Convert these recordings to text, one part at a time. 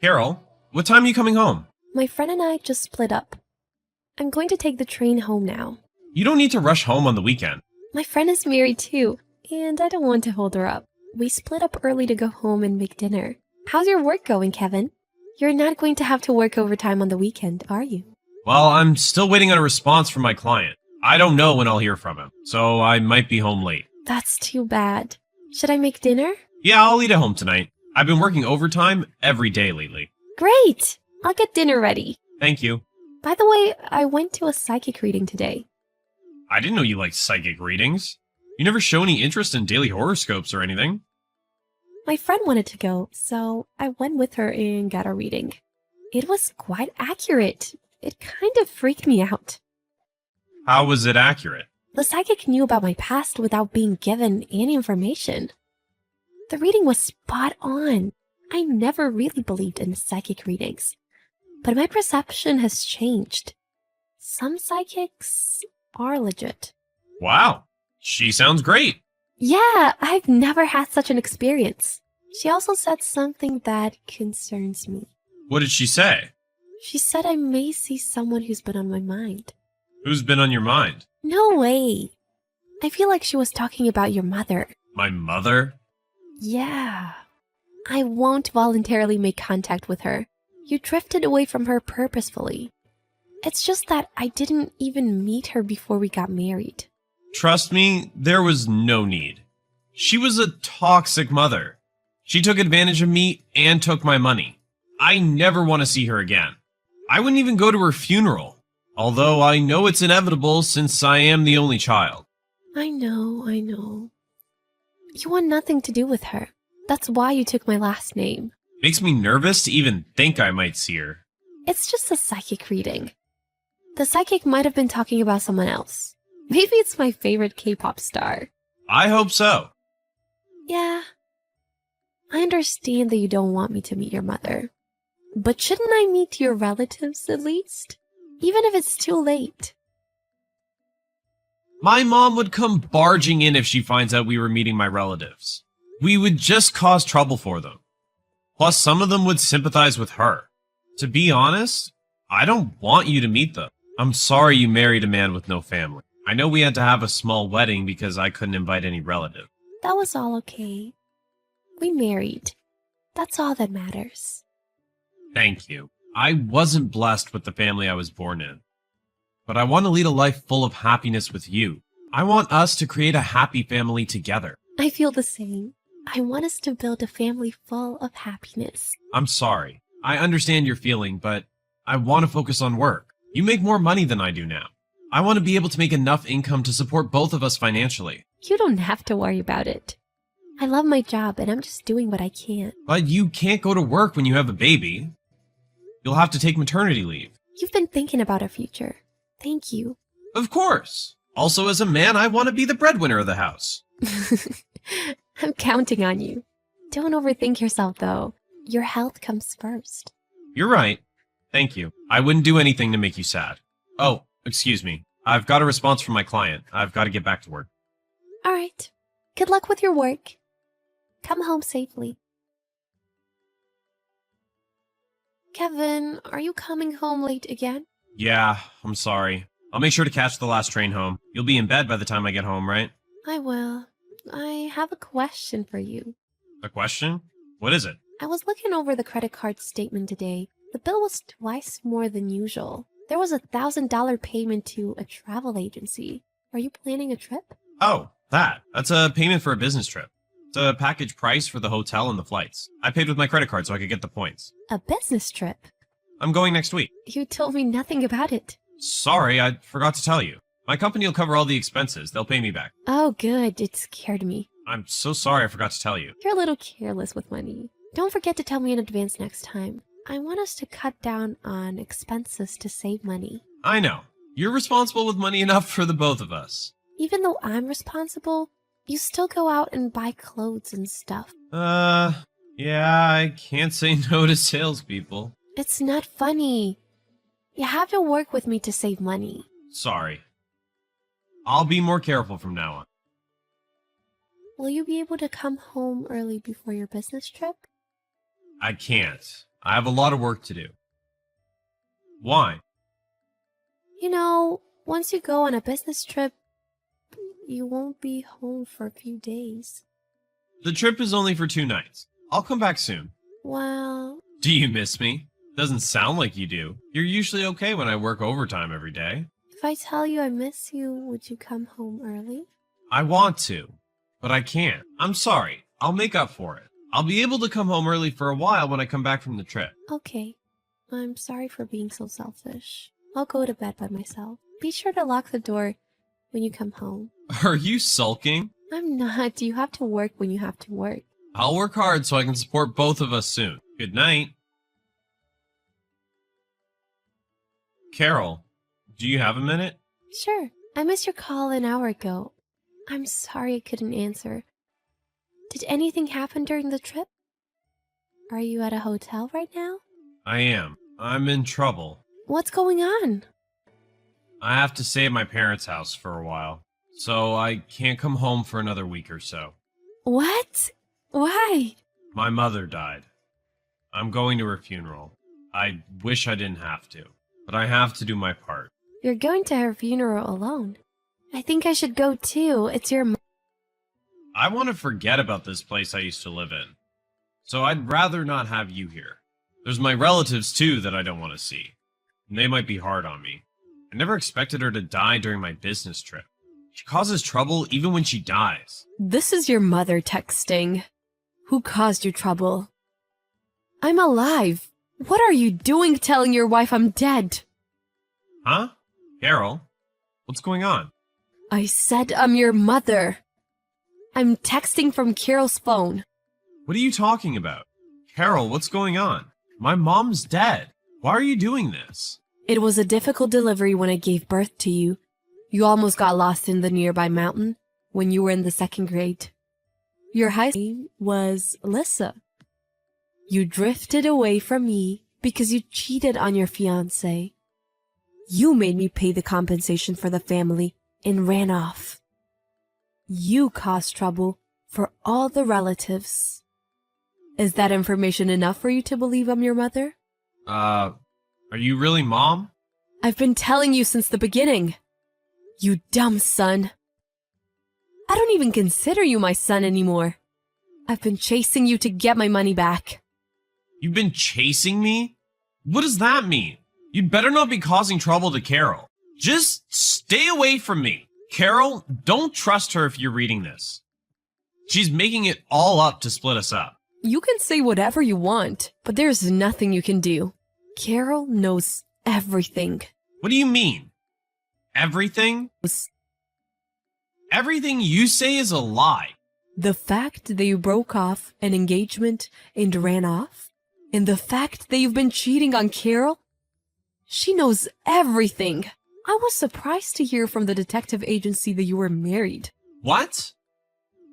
Carol, what time are you coming home? My friend and I just split up. I'm going to take the train home now. You don't need to rush home on the weekend. My friend is married too, and I don't want to hold her up. We split up early to go home and make dinner. How's your work going, Kevin? You're not going to have to work overtime on the weekend, are you? Well, I'm still waiting on a response from my client. I don't know when I'll hear from him, so I might be home late. That's too bad. Should I make dinner? Yeah, I'll eat at home tonight. I've been working overtime every day lately. Great! I'll get dinner ready. Thank you. By the way, I went to a psychic reading today. I didn't know you liked psychic readings. You never show any interest in daily horoscopes or anything. My friend wanted to go, so I went with her and got a reading. It was quite accurate. It kind of freaked me out. How was it accurate? The psychic knew about my past without being given any information. The reading was spot on. I never really believed in psychic readings, but my perception has changed. Some psychics are legit. Wow, she sounds great. Yeah, I've never had such an experience. She also said something that concerns me. What did she say? She said I may see someone who's been on my mind. Who's been on your mind? No way. I feel like she was talking about your mother. My mother? Yeah. I won't voluntarily make contact with her. You drifted away from her purposefully. It's just that I didn't even meet her before we got married. Trust me, there was no need. She was a toxic mother. She took advantage of me and took my money. I never want to see her again. I wouldn't even go to her funeral, although I know it's inevitable since I am the only child. I know. You want nothing to do with her. That's why you took my last name. Makes me nervous to even think I might see her. It's just a psychic reading. The psychic might have been talking about someone else. Maybe it's my favorite K-pop star. I hope so. Yeah. I understand that you don't want me to meet your mother. But shouldn't I meet your relatives at least? Even if it's too late. My mom would come barging in if she finds out we were meeting my relatives. We would just cause trouble for them. Plus, some of them would sympathize with her. To be honest, I don't want you to meet them. I'm sorry you married a man with no family. I know we had to have a small wedding because I couldn't invite any relative. That was all okay. We married. That's all that matters. Thank you. I wasn't blessed with the family I was born in. But I want to lead a life full of happiness with you. I want us to create a happy family together. I feel the same. I want us to build a family full of happiness. I'm sorry. I understand your feeling, but I want to focus on work. You make more money than I do now. I want to be able to make enough income to support both of us financially. You don't have to worry about it. I love my job and I'm just doing what I can. But you can't go to work when you have a baby. You'll have to take maternity leave. You've been thinking about our future. Thank you. Of course. Also, as a man, I want to be the breadwinner of the house. I'm counting on you. Don't overthink yourself, though. Your health comes first. You're right. Thank you. I wouldn't do anything to make you sad. Oh, excuse me. I've got a response from my client. I've got to get back to work. All right. Good luck with your work. Come home safely. Kevin, are you coming home late again? Yeah, I'm sorry. I'll make sure to catch the last train home. You'll be in bed by the time I get home, right? I will. I have a question for you. A question? What is it? I was looking over the credit card statement today. The bill was twice more than usual. There was a $1,000 payment to a travel agency. Are you planning a trip? Oh, that's a payment for a business trip. It's a package price for the hotel and the flights. I paid with my credit card so I could get the points. A business trip? I'm going next week. You told me nothing about it. Sorry, I forgot to tell you. My company will cover all the expenses. They'll pay me back. Oh, good. It scared me. I'm so sorry I forgot to tell you. You're a little careless with money. Don't forget to tell me in advance next time. I want us to cut down on expenses to save money. I know. You're responsible with money enough for the both of us. Even though I'm responsible, you still go out and buy clothes and stuff. Yeah, I can't say no to salespeople. It's not funny. You have to work with me to save money. Sorry. I'll be more careful from now on. Will you be able to come home early before your business trip? I can't. I have a lot of work to do. Why? You know, once you go on a business trip, you won't be home for a few days. The trip is only for 2 nights. I'll come back soon. Well, Do you miss me? Doesn't sound like you do. You're usually okay when I work overtime every day. if I tell you I miss you, would you come home early? I want to, but I can't. I'm sorry. I'll make up for it. I'll be able to come home early for a while when I come back from the trip. Okay. I'm sorry for being so selfish. I'll go to bed by myself. Be sure to lock the door when you come home. Are you sulking? I'm not. You have to work when you have to work. I'll work hard so I can support both of us soon. Good night. Carol, do you have a minute? Sure. I missed your call an hour ago. I'm sorry I couldn't answer. Did anything happen during the trip? Are you at a hotel right now? I am. I'm in trouble. What's going on? I have to stay at my parents' house for a while, so I can't come home for another week or so. What? Why? My mother died. I'm going to her funeral. I wish I didn't have to, but I have to do my part. You're going to her funeral alone. I think I should go too. It's your I want to forget about this place I used to live in, so I'd rather not have you here. There's my relatives too that I don't want to see, and they might be hard on me. I never expected her to die during my business trip. She causes trouble even when she dies. This is your mother texting. Who caused you trouble? I'm alive. What are you doing telling your wife I'm dead? Huh? Carol? What's going on? I said I'm your mother. I'm texting from Carol's phone. What are you talking about? Carol, what's going on? My mom's dead. Why are you doing this? It was a difficult delivery when I gave birth to you. You almost got lost in the nearby mountain when you were in the 2nd grade. Your high name was Alyssa. You drifted away from me because you cheated on your fiancé. You made me pay the compensation for the family and ran off. You caused trouble for all the relatives. Is that information enough for you to believe I'm your mother? Are you really Mom? I've been telling you since the beginning. You dumb son. I don't even consider you my son anymore. I've been chasing you to get my money back. You've been chasing me? What does that mean? You'd better not be causing trouble to Carol. Just stay away from me. Carol, don't trust her if you're reading this. She's making it all up to split us up. You can say whatever you want, but there's nothing you can do. Carol knows everything. What do you mean? Everything? Everything you say is a lie. The fact that you broke off an engagement and ran off, and the fact that you've been cheating on Carol, she knows everything. I was surprised to hear from the detective agency that you were married. What?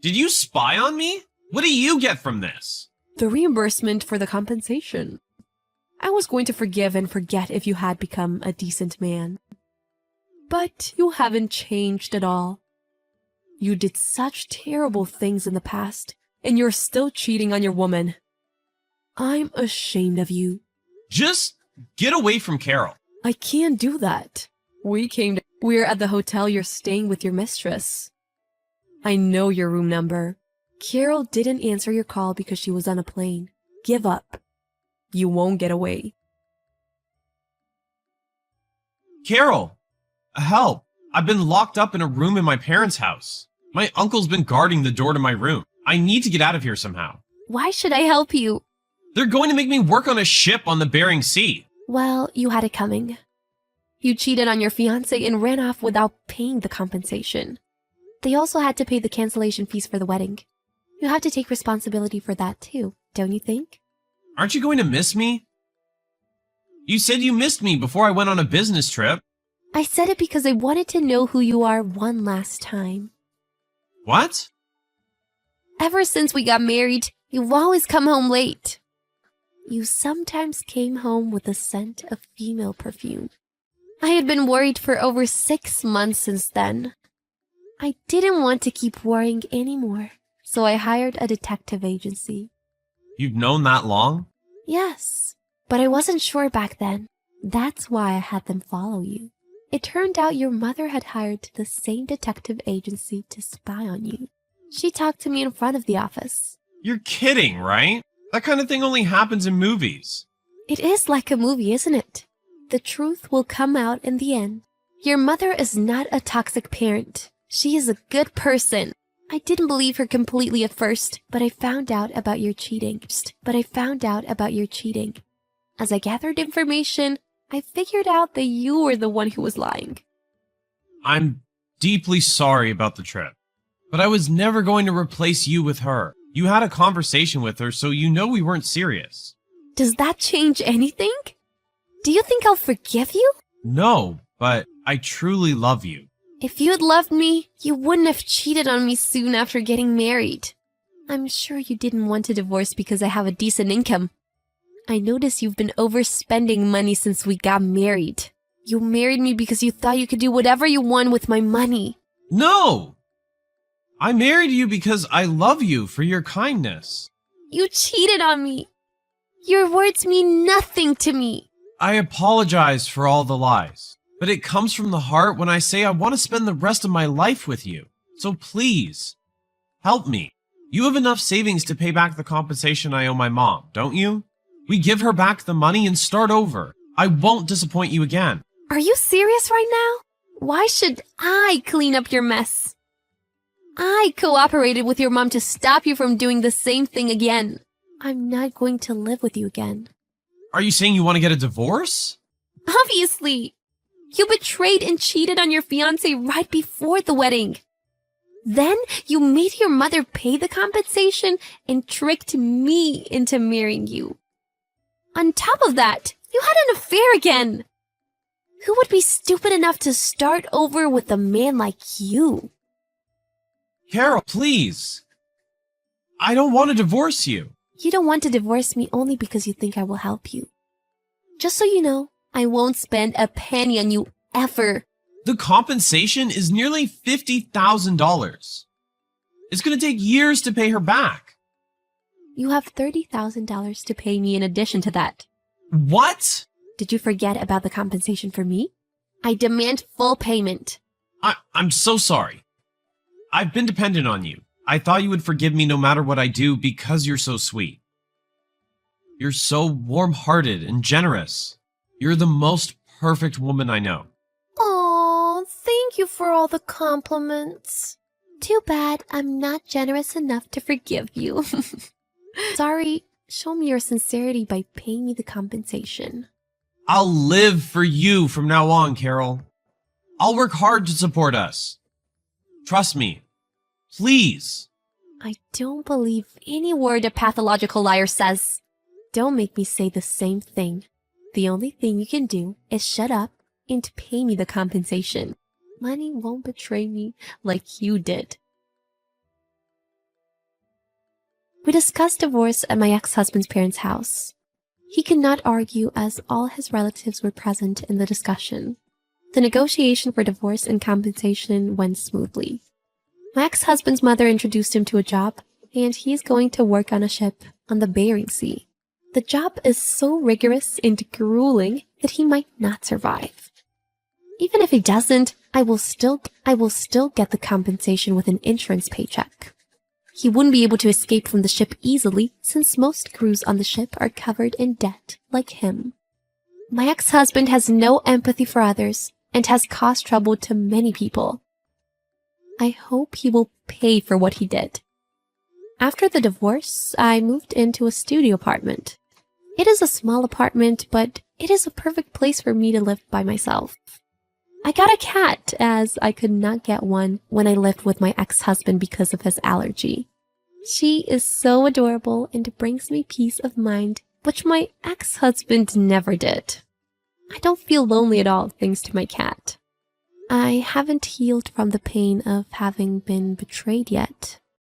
Did you spy on me? What do you get from this? The reimbursement for the compensation. I was going to forgive and forget if you had become a decent man. But you haven't changed at all. You did such terrible things in the past, and you're still cheating on your woman. I'm ashamed of you. Just get away from Carol. I can't do that. We're at the hotel you're staying with your mistress. I know your room number. Carol didn't answer your call because she was on a plane. Give up. You won't get away. Carol, help. I've been locked up in a room in my parents' house. My uncle's been guarding the door to my room. I need to get out of here somehow. Why should I help you? They're going to make me work on a ship on the Bering Sea. Well, you had it coming. You cheated on your fiancé and ran off without paying the compensation. They also had to pay the cancellation fees for the wedding. You have to take responsibility for that too, don't you think? Aren't you going to miss me? You said you missed me before I went on a business trip. I said it because I wanted to know who you are one last time. What? Ever since we got married, you've always come home late. You sometimes came home with the scent of female perfume. I had been worried for over 6 months since then. I didn't want to keep worrying anymore, so I hired a detective agency. You've known that long? Yes. But I wasn't sure back then. That's why I had them follow you. It turned out your mother had hired the same detective agency to spy on you. She talked to me in front of the office. You're kidding, right? That kind of thing only happens in movies. It is like a movie, isn't it? The truth will come out in the end. Your mother is not a toxic parent. She is a good person. I didn't believe her completely at first, but I found out about your cheating. As I gathered information, I figured out that you were the one who was lying. I'm deeply sorry about the trip, but I was never going to replace you with her. You had a conversation with her, so you know we weren't serious. Does that change anything? Do you think I'll forgive you? No, but I truly love you. If you had loved me, you wouldn't have cheated on me soon after getting married. I'm sure you didn't want to divorce because I have a decent income. I notice you've been overspending money since we got married. You married me because you thought you could do whatever you want with my money. No! I married you because I love you for your kindness. You cheated on me. Your words mean nothing to me. I apologize for all the lies, but it comes from the heart when I say I want to spend the rest of my life with you. So please, help me. You have enough savings to pay back the compensation I owe my mom, don't you? We give her back the money and start over. I won't disappoint you again. Are you serious right now? Why should I clean up your mess? I cooperated with your mom to stop you from doing the same thing again. I'm not going to live with you again. Are you saying you want to get a divorce? Obviously. You betrayed and cheated on your fiancé right before the wedding. Then you made your mother pay the compensation and tricked me into marrying you. On top of that, you had an affair again. Who would be stupid enough to start over with a man like you? Carol, please. I don't want to divorce you. You don't want to divorce me only because you think I will help you. Just so you know, I won't spend a penny on you ever. The compensation is nearly $50,000. It's going to take years to pay her back. You have $30,000 to pay me in addition to that. What? Did you forget about the compensation for me? I demand full payment. I'm so sorry. I've been dependent on you. I thought you would forgive me no matter what I do because you're so sweet. You're so warm-hearted and generous. You're the most perfect woman I know. Aw, thank you for all the compliments. Too bad I'm not generous enough to forgive you. Sorry, show me your sincerity by paying me the compensation. I'll live for you from now on, Carol. I'll work hard to support us. Trust me. Please. I don't believe any word a pathological liar says. Don't make me say the same thing. The only thing you can do is shut up and pay me the compensation. Money won't betray me like you did. We discussed divorce at my ex-husband's parents' house. He could not argue as all his relatives were present in the discussion. The negotiation for divorce and compensation went smoothly. My ex-husband's mother introduced him to a job, and he is going to work on a ship on the Bering Sea. The job is so rigorous and grueling that he might not survive. Even if he doesn't, I will still get the compensation with an insurance paycheck. He wouldn't be able to escape from the ship easily since most crews on the ship are covered in debt like him. My ex-husband has no empathy for others and has caused trouble to many people. I hope he will pay for what he did. After the divorce, I moved into a studio apartment. It is a small apartment, but it is a perfect place for me to live by myself. I got a cat, as I could not get one when I lived with my ex-husband because of his allergy. She is so adorable and brings me peace of mind, which my ex-husband never did. I don't feel lonely at all thanks to my cat. I haven't healed from the pain of having been betrayed yet.